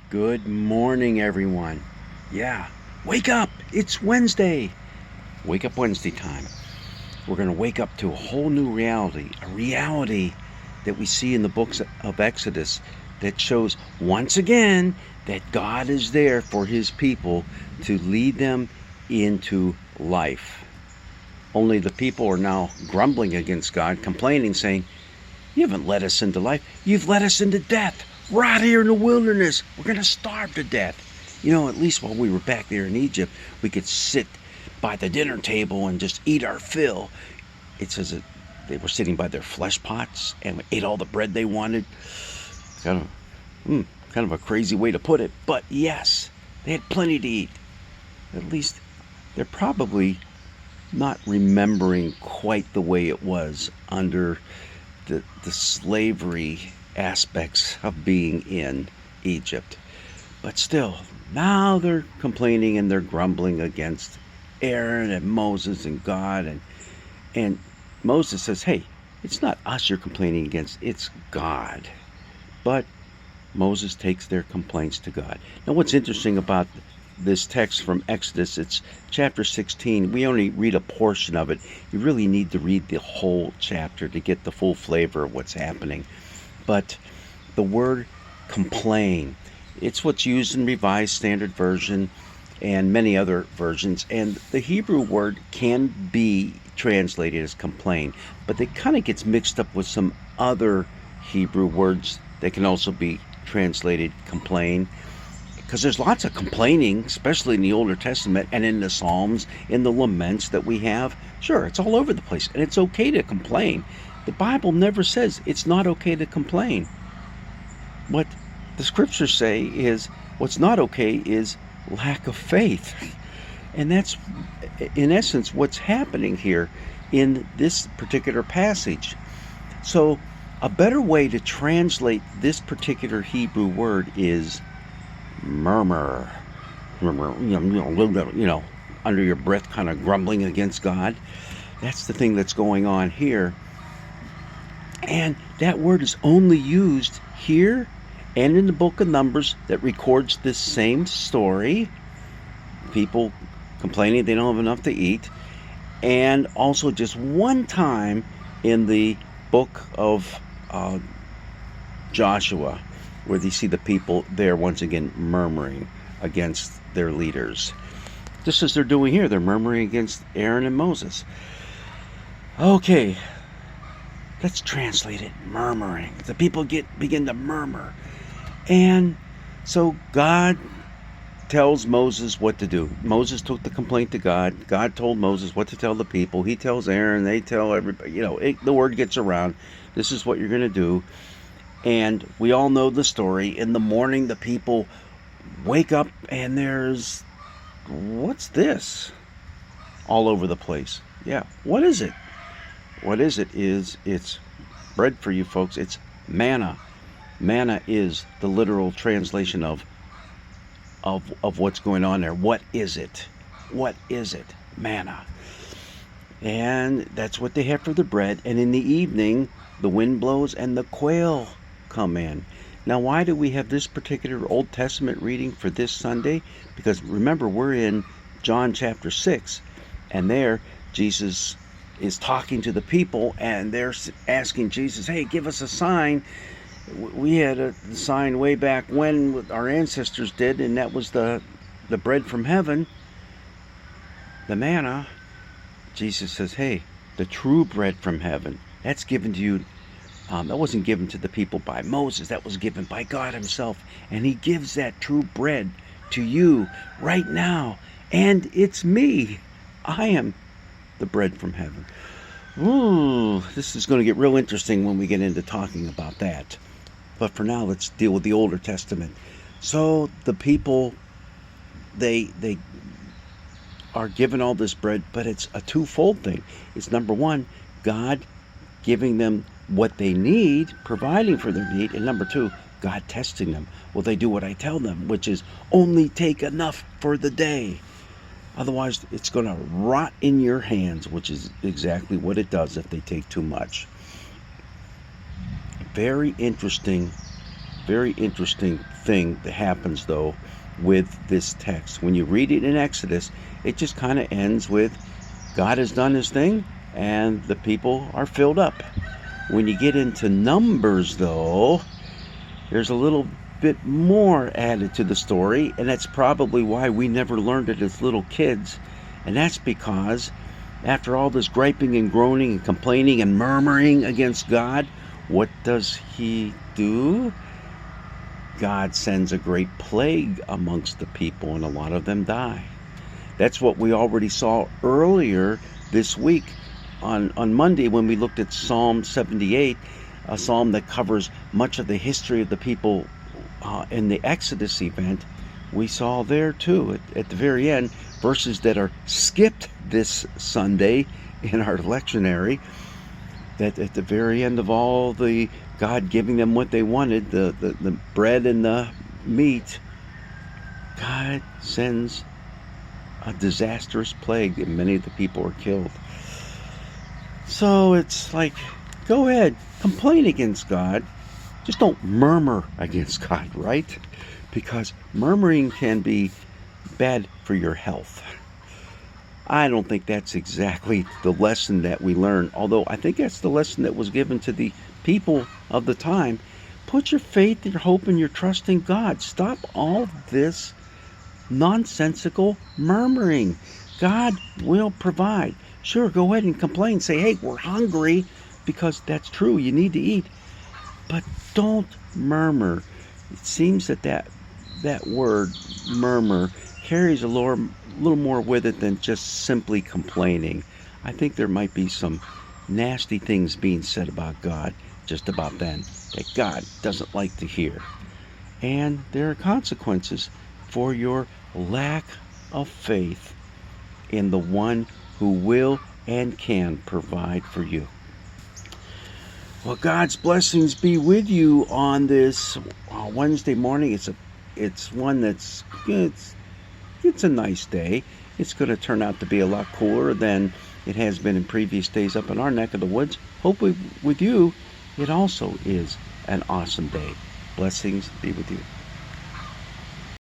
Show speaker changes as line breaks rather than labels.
Good morning, everyone. Yeah, wake up! It's Wednesday. Wake up Wednesday time. We're going to wake up to a whole new reality, a reality that we see in the books of Exodus that shows once again that God is there for his people to lead them into life. Only the people are now grumbling against God, complaining, saying, "You haven't led us into life. You've led us into death. We're out here in the wilderness. We're going to starve to death." At least while we were back there in Egypt, we could sit by the dinner table and just eat our fill. It says that they were sitting by their flesh pots and ate all the bread they wanted. Kind of a crazy way to put it, but yes, they had plenty to eat. At least they're probably not remembering quite the way it was under the slavery aspects of being in Egypt. But still, now they're complaining and they're grumbling against Aaron and Moses and God. And Moses says, hey, it's not us you're complaining against, it's God. But Moses takes their complaints to God. Now, what's interesting about this text from Exodus, it's chapter 16. We only read a portion of it. You really need to read the whole chapter to get the full flavor of what's happening. But the word complain, it's what's used in Revised Standard Version and many other versions. And the Hebrew word can be translated as complain, but it kind of gets mixed up with some other Hebrew words that can also be translated complain. Because there's lots of complaining, especially in the Older Testament and in the Psalms, in the laments that we have. Sure, it's all over the place, and it's okay to complain. The Bible never says it's not okay to complain. What the scriptures say is what's not okay is lack of faith. And that's, in essence, what's happening here in this particular passage. So, a better way to translate this particular Hebrew word is murmur, under your breath, kind of grumbling against God. That's the thing that's going on here. And that word is only used here and in the book of Numbers that records this same story. People complaining they don't have enough to eat. And also just one time in the book of Joshua, where they see the people there once again murmuring against their leaders. Just as they're doing here, they're murmuring against Aaron and Moses. Okay, let's translate it. Murmuring. The people begin to murmur. And so God tells Moses what to do. Moses took the complaint to God. God told Moses what to tell the people. He tells Aaron. They tell everybody. The word gets around. This is what you're going to do. And we all know the story. In the morning, the people wake up and there's, what's this? All over the place. Yeah, what is it? What is it is, it's bread for you folks. It's manna. Manna is the literal translation of what's going on there. What is it? What is it? Manna. And that's what they have for the bread. And in the evening, the wind blows and the quail come in. Now, why do we have this particular Old Testament reading for this Sunday? Because remember, we're in John chapter 6, and there Jesus is talking to the people, and they're asking Jesus, hey, give us a sign. We had a sign way back when our ancestors did, and that was the bread from heaven, the manna. Jesus says, hey, the true bread from heaven, that's given to you. That wasn't given to the people by Moses. That was given by God himself. And he gives that true bread to you right now. And it's me. I am the bread from heaven. Ooh, this is going to get real interesting when we get into talking about that. But for now, let's deal with the Older Testament. So the people, they are given all this bread, but it's a twofold thing. It's number one, God giving them what they need, providing for their need, and number two, God testing them. Will they do what I tell them, which is only take enough for the day? Otherwise, it's going to rot in your hands, which is exactly what it does if they take too much. Very interesting very interesting thing that happens, though, with this text. When you read it in Exodus, it just kind of ends with God has done his thing and the people are filled up. When you get into Numbers, though, there's a little bit more added to the story, and that's probably why we never learned it as little kids. And that's because after all this griping and groaning and complaining and murmuring against God, what does he do? God sends a great plague amongst the people, and a lot of them die. That's what we already saw earlier this week on Monday when we looked at Psalm 78, a psalm that covers much of the history of the people in the Exodus event. We saw there too, at the very end, verses that are skipped this Sunday in our lectionary, that at the very end of all the God giving them what they wanted, the bread and the meat, God sends a disastrous plague and many of the people are killed. So it's like, go ahead, complain against God. Just don't murmur against God, right? Because murmuring can be bad for your health. I don't think that's exactly the lesson that we learn, although I think that's the lesson that was given to the people of the time. Put your faith, your hope, and your trust in God. Stop all this nonsensical murmuring. God will provide. Sure, go ahead and complain. Say, hey, we're hungry, because that's true. You need to eat. But don't murmur. It seems that word, murmur, carries a little more with it than just simply complaining. I think there might be some nasty things being said about God just about then that God doesn't like to hear. And there are consequences for your lack of faith in the one who will and can provide for you. Well, God's blessings be with you on this Wednesday morning. It's one that's it's a nice day. It's going to turn out to be a lot cooler than it has been in previous days up in our neck of the woods. Hopefully with you, it also is an awesome day. Blessings be with you.